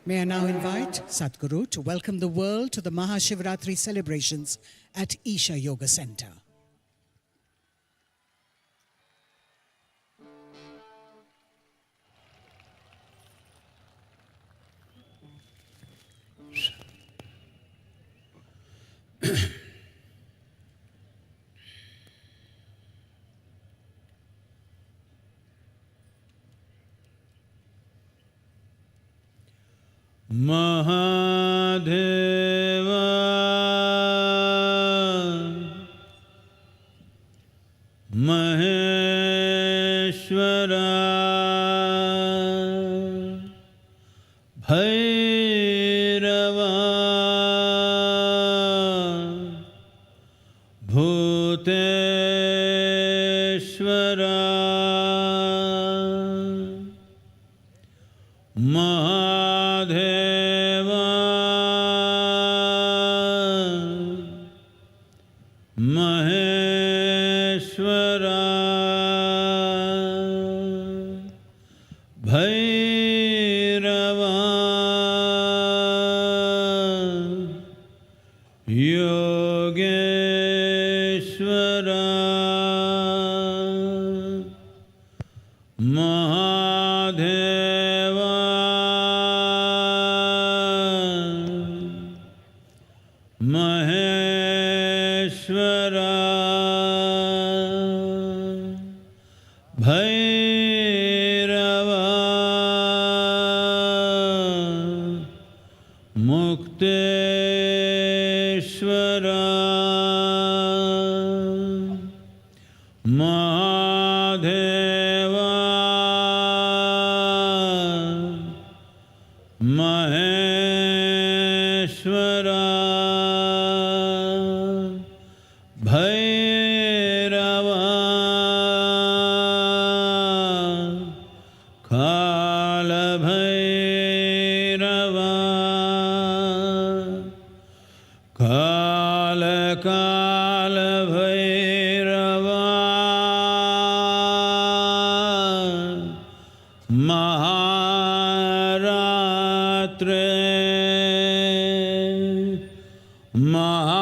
May I now invite Sadhguru to welcome the world to the Mahashivaratri celebrations at Isha Yoga Center. Mahadeva Maheshwara Bhairava Bhuteshwara Mahadeva Maheshwara Bhairava Yogeshwara Mahadeva Maheshwara Bhairava Mukteshwara Mahadeva Maheshwara Bhairava Kala Bhairava Kala Kala Bhairava Maharatri Maharatri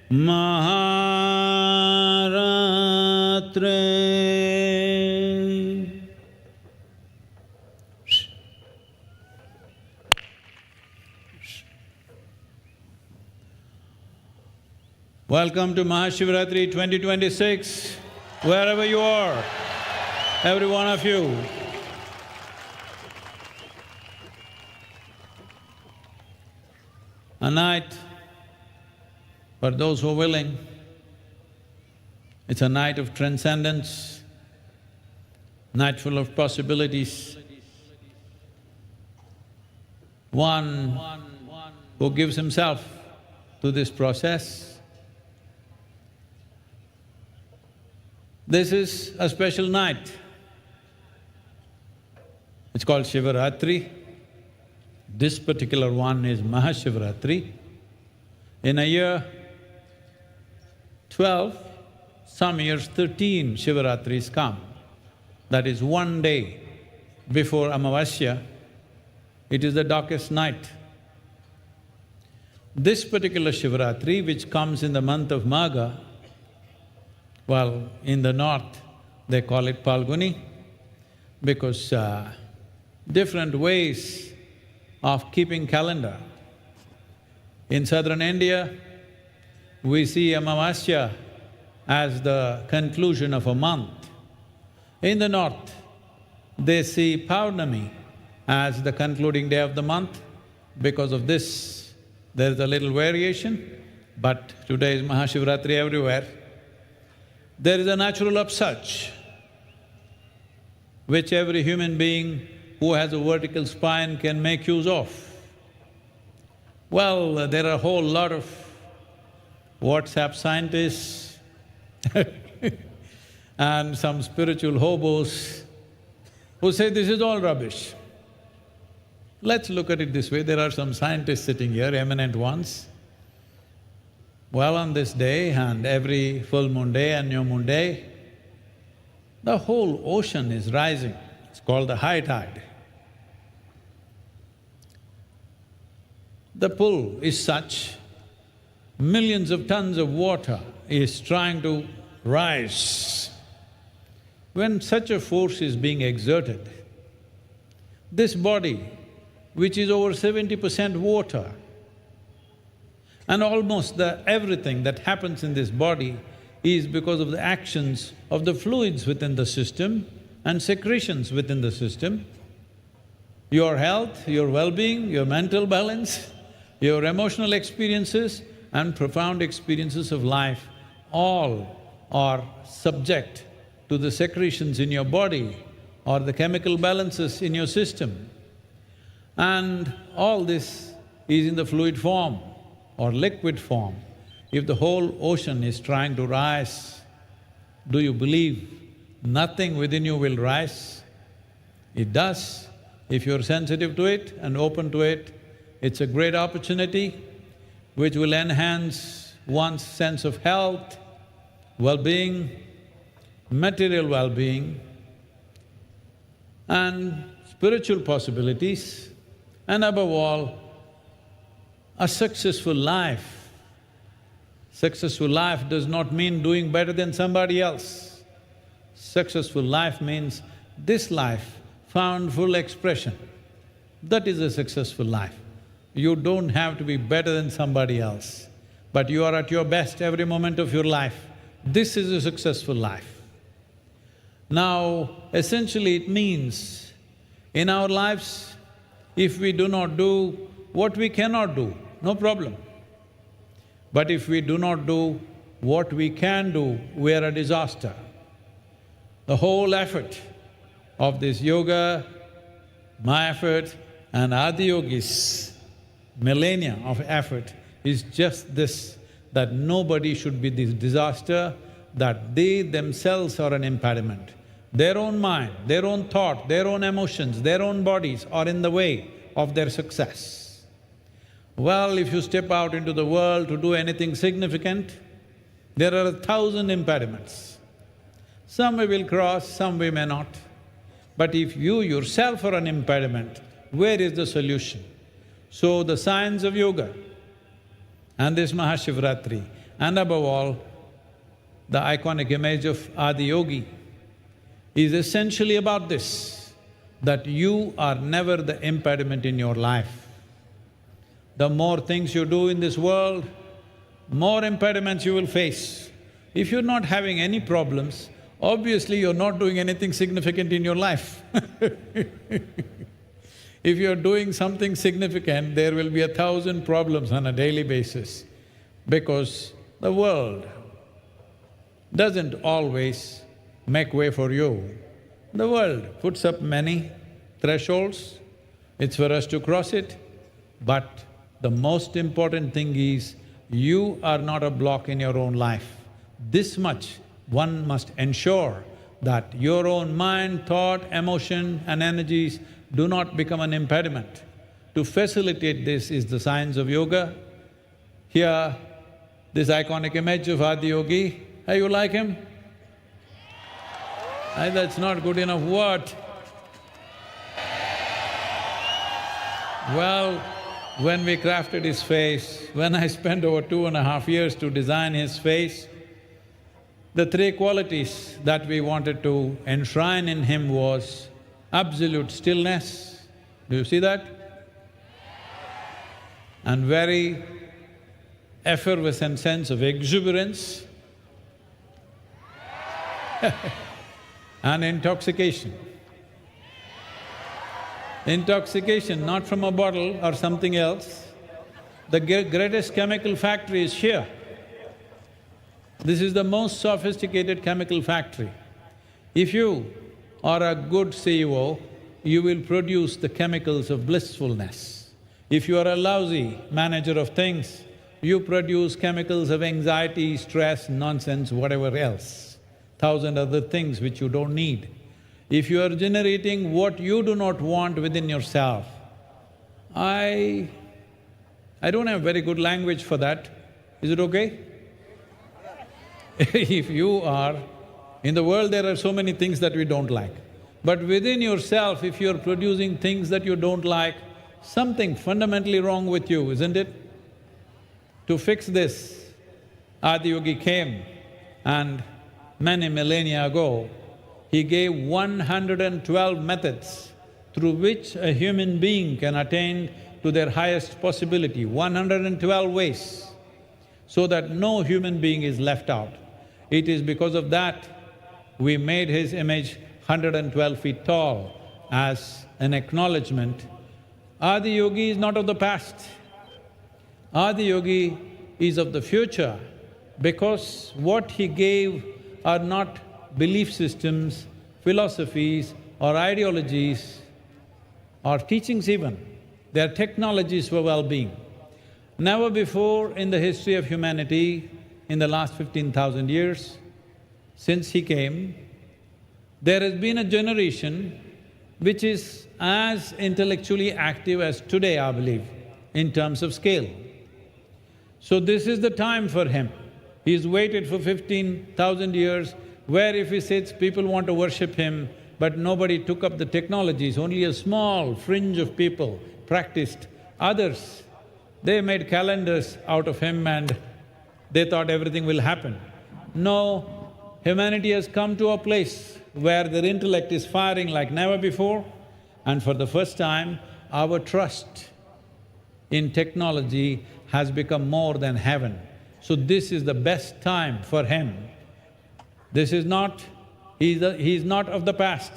Maharatri. Welcome to Mahashivaratri 2026, wherever you are, every one of you. A night, for those who are willing, it's a night of transcendence, night full of possibilities. One who gives himself to this process. This is a special night. It's called Shivaratri. This particular one is Mahashivaratri. In a year, 12, some years 13 Shivaratris come. That is one day before Amavasya. It is the darkest night. This particular Shivaratri, which comes in the month of Magha, well, in the north they call it Palguni because different ways of keeping calendar. In southern India, we see Amavasya as the conclusion of a month. In the north, they see Paurnami as the concluding day of the month. Because of this, there is a little variation, but today is Mahashivaratri everywhere. There is a natural upsurge which every human being who has a vertical spine can make use of. Well, there are a whole lot of WhatsApp scientists and some spiritual hobos who say this is all rubbish. Let's look at it this way, there are some scientists sitting here, eminent ones. Well, on this day and every full moon day and new moon day, the whole ocean is rising. It's called the high tide. The pull is such, millions of tons of water is trying to rise. When such a force is being exerted, this body, which is over 70% water, and almost everything that happens in this body is because of the actions of the fluids within the system and secretions within the system. Your health, your well-being, your mental balance, your emotional experiences and profound experiences of life all are subject to the secretions in your body or the chemical balances in your system. And all this is in the fluid form or liquid form. If the whole ocean is trying to rise, do you believe nothing within you will rise? It does. If you're sensitive to it and open to it, it's a great opportunity which will enhance one's sense of health, well-being, material well-being, and spiritual possibilities, and above all, a successful life. Successful life does not mean doing better than somebody else. Successful life means this life found full expression. That is a successful life. You don't have to be better than somebody else, but you are at your best every moment of your life. This is a successful life. Now, essentially it means, in our lives, if we do not do what we cannot do, no problem. But if we do not do what we can do, we are a disaster. The whole effort of this yoga, my effort and Adiyogi's millennia of effort is just this, that nobody should be this disaster, that they themselves are an impediment. Their own mind, their own thought, their own emotions, their own bodies are in the way of their success. Well, if you step out into the world to do anything significant, there are 1,000 impediments. Some we will cross, some we may not. But if you yourself are an impediment, where is the solution? So the science of yoga and this Mahashivaratri, and above all, the iconic image of Adiyogi is essentially about this, that you are never the impediment in your life. The more things you do in this world, more impediments you will face. If you're not having any problems, obviously you're not doing anything significant in your life. If you're doing something significant, there will be 1,000 problems on a daily basis, because the world doesn't always make way for you. The world puts up many thresholds, it's for us to cross it, but the most important thing is, you are not a block in your own life. This much one must ensure, that your own mind, thought, emotion and energies do not become an impediment. To facilitate this is the science of yoga. Here, this iconic image of Adiyogi, hey, you like him? That's not good enough, what? Well, when we crafted his face, when I spent over 2.5 years to design his face, the three qualities that we wanted to enshrine in him was absolute stillness, do you see that? And very effervescent sense of exuberance and intoxication. Intoxication not from a bottle or something else. The greatest chemical factory is here. This is the most sophisticated chemical factory. If you are a good CEO, you will produce the chemicals of blissfulness. If you are a lousy manager of things, you produce chemicals of anxiety, stress, nonsense, whatever else, 1,000 other things which you don't need. If you are generating what you do not want within yourself, I don't have very good language for that. Is it okay? If you are In the world there are so many things that we don't like. But within yourself, if you're producing things that you don't like, something fundamentally wrong with you, isn't it? To fix this, Adiyogi came and many millennia ago, he gave 112 methods through which a human being can attain to their highest possibility, 112 ways, so that no human being is left out. It is because of that we made his image 112 feet tall as an acknowledgement. Adiyogi is not of the past. Adiyogi is of the future because what he gave are not belief systems, philosophies or ideologies or teachings even. They are technologies for well-being. Never before in the history of humanity, in the last 15,000 years, since he came, there has been a generation which is as intellectually active as today, I believe, in terms of scale. So this is the time for him. He's waited for 15,000 years, where if he sits, people want to worship him, but nobody took up the technologies, only a small fringe of people practiced. Others, they made calendars out of him and they thought everything will happen. No, humanity has come to a place where their intellect is firing like never before, and for the first time, our trust in technology has become more than heaven. So this is the best time for him. This is not… he's not of the past.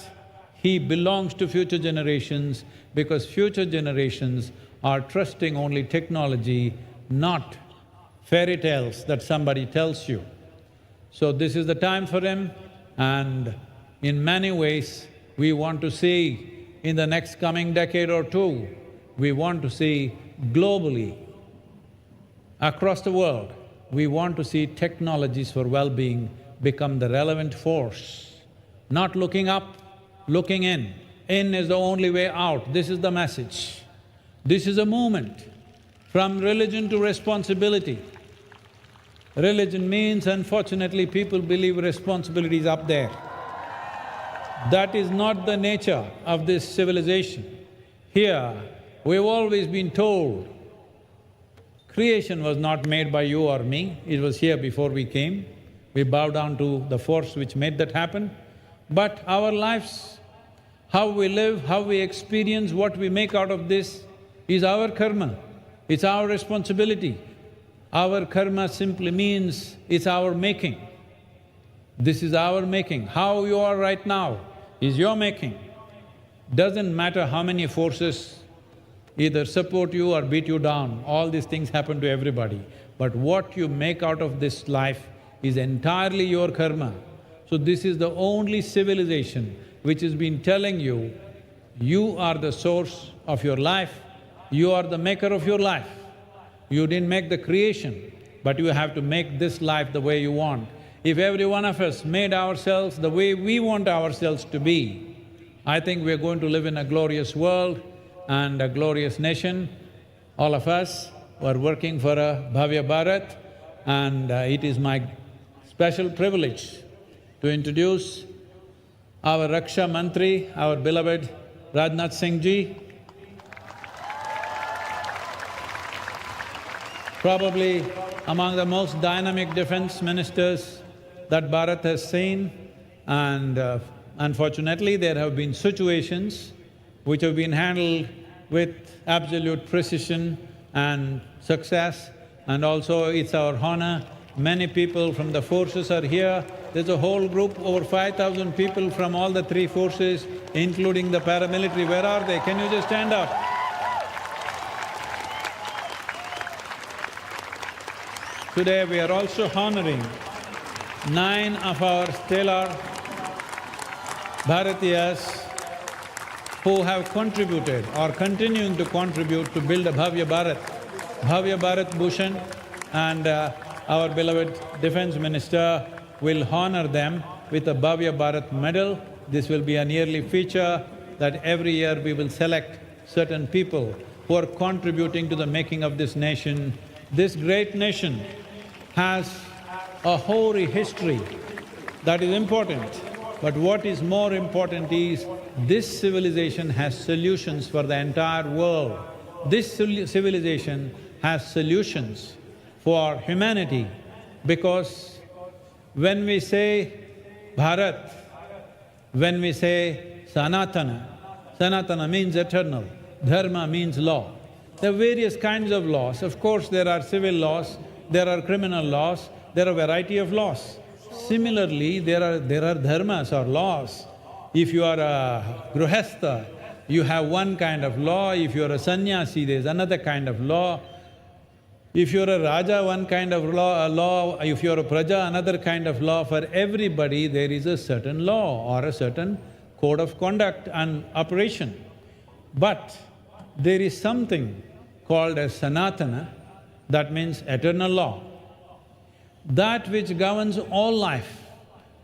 He belongs to future generations because future generations are trusting only technology, not fairy tales that somebody tells you. So this is the time for him, and in many ways, we want to see in the next coming decade or two, we want to see globally, across the world, we want to see technologies for well-being become the relevant force. Not looking up, looking in. In is the only way out, this is the message. This is a movement from religion to responsibility. Religion means, unfortunately, people believe responsibility is up there. That is not the nature of this civilization. Here, we've always been told, creation was not made by you or me, it was here before we came. We bow down to the force which made that happen. But our lives, how we live, how we experience, what we make out of this is our karma, it's our responsibility. Our karma simply means it's our making. This is our making. How you are right now is your making. Doesn't matter how many forces either support you or beat you down, all these things happen to everybody. But what you make out of this life is entirely your karma. So this is the only civilization which has been telling you, you are the source of your life, you are the maker of your life. You didn't make the creation, but you have to make this life the way you want. If every one of us made ourselves the way we want ourselves to be, I think we're going to live in a glorious world and a glorious nation. All of us are working for a Bhavya Bharat, and it is my special privilege to introduce our Raksha Mantri, our beloved Rajnath Singh Ji. Probably among the most dynamic defense ministers that Bharat has seen, and unfortunately there have been situations which have been handled with absolute precision and success, and also it's our honor. Many people from the forces are here. There's a whole group, over 5,000 people from all the three forces, including the paramilitary. Where are they? Can you just stand up? Today we are also honoring 9 of our stellar Bharatiyas who have contributed or continuing to contribute to build a Bhavya Bharat. Bhavya Bharat Bhushan, and our beloved Defense Minister will honor them with a Bhavya Bharat medal. This will be an yearly feature that every year we will select certain people who are contributing to the making of this nation. This great nation has a hoary history That is important. But what is more important is, this civilization has solutions for the entire world. This civilization has solutions for humanity, because when we say Bharat, when we say Sanatana, Sanatana means eternal, Dharma means law. There are various kinds of laws. Of course, there are civil laws, there are criminal laws, there are a variety of laws. Similarly, there are dharmas or laws. If you are a gruhastha, you have one kind of law. If you are a sannyasi, there's another kind of law. If you're a raja, one kind of law, if you're a praja, another kind of law. For everybody, there is a certain law or a certain code of conduct and operation. But there is something called as Sanatana, that means eternal law. That which governs all life,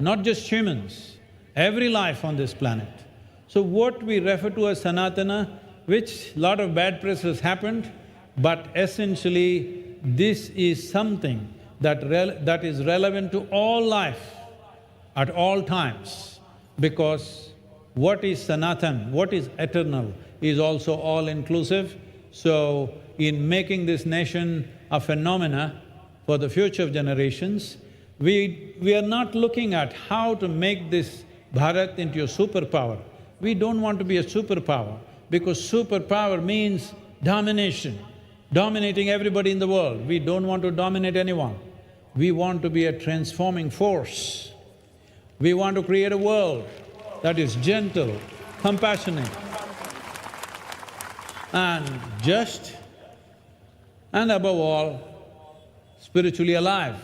not just humans, every life on this planet. So what we refer to as Sanatana, which lot of bad press has happened, but essentially this is something that is relevant to all life at all times, because what is Sanatan, what is eternal, is also all-inclusive. So, in making this nation a phenomena for the future of generations, we are not looking at how to make this Bharat into a superpower. We don't want to be a superpower, because superpower means domination, dominating everybody in the world. We don't want to dominate anyone. We want to be a transforming force. We want to create a world that is gentle, compassionate, and just, and above all, spiritually alive.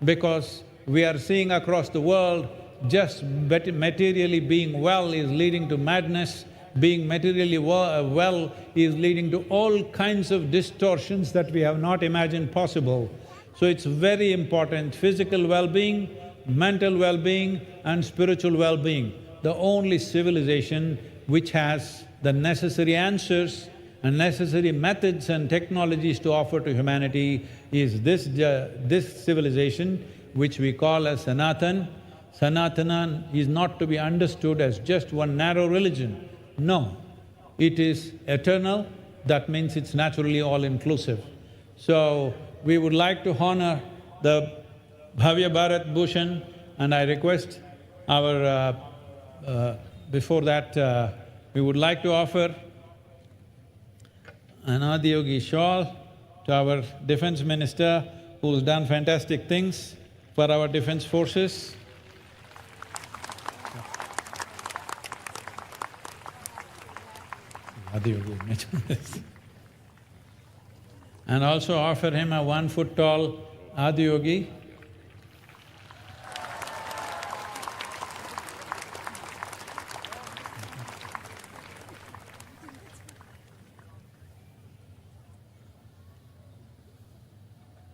Because we are seeing across the world, just materially being well is leading to madness, being materially well is leading to all kinds of distortions that we have not imagined possible. So it's very important, physical well-being, mental well-being and spiritual well-being. The only civilization which has the necessary answers and necessary methods and technologies to offer to humanity is this civilization, which we call as Sanatan. Sanatana is not to be understood as just one narrow religion. No, it is eternal, that means it's naturally all-inclusive. So, we would like to honor the Bhavya Bharat Bhushan, and I request our… before that, we would like to offer an Adiyogi shawl to our defense minister, who's done fantastic things for our defense forces. Adiyogi. And also offer him a 1 foot tall Adiyogi